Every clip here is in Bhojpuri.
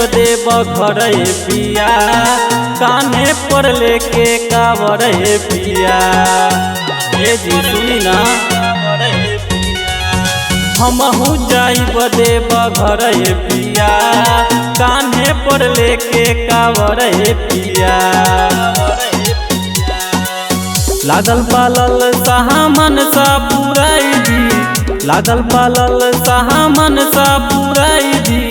बदे बघर पिया, कान्हे पर लेके कावर पिया। ए जी सुनी ना, हमहू जाई बदे बघर पिया, कान्हे पर लेके कावर पिया। लागल पालल सामन सा पुराई दी, लागल पालल सामन सा पुराई दी।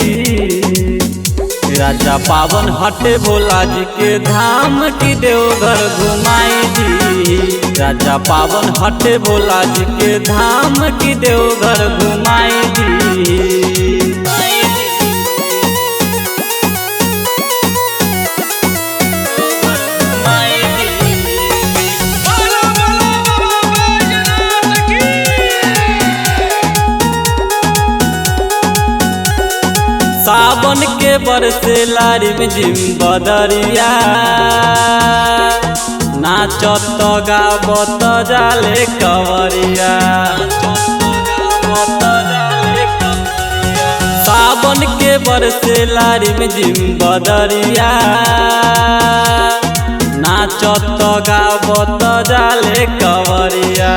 राजा पावन हटे भोला जी के धाम की देवघर घुमाई दी। राजा पावन हटे भोला जी के धाम की देवघर घुमाई दी। सावन के बरसे लारी में जिम बदरिया, नाचत गावत जाले कवरिया। सावन के बरसे लारी में जिम बदरिया, नाचत गावत जाले कवरिया।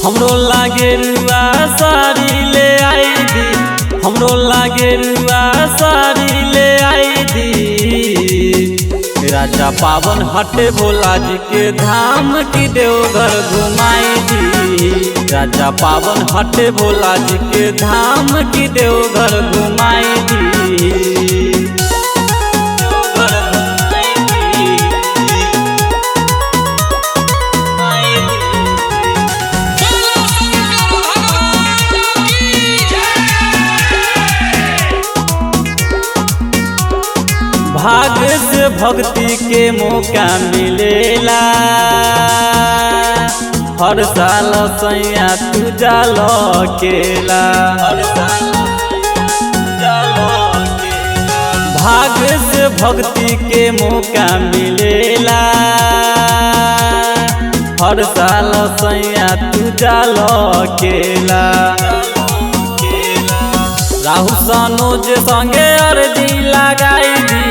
हमरो लागे रुआ साड़ी ले आई दी, हमरो लागे रुआ साड़ी ले आई दी। राजा पावन हटे भोला जी के धाम की देवघर घुमाई दी। राजा पावन हटे भोला जी के धाम की देवघर घुमाई दी। भाग्य से भक्ति के मौका मिलेला, हर साल सैया तू जाल केला। भाग्य से भक्ति के मौका मिलेला, हर साल सैया तू जाल केला। राहु सनोज संगे अर्जी लगाई दी,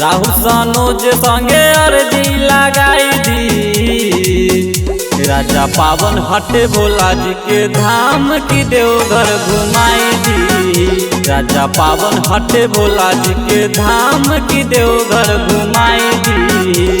राहु सनोज संगे अर्जी लगाई दी। राजा पावन हटे भोला जी के धाम की देवघर घुमाई दी। राजा पावन हटे भोला जी के धाम की देवघर घुमाई दी।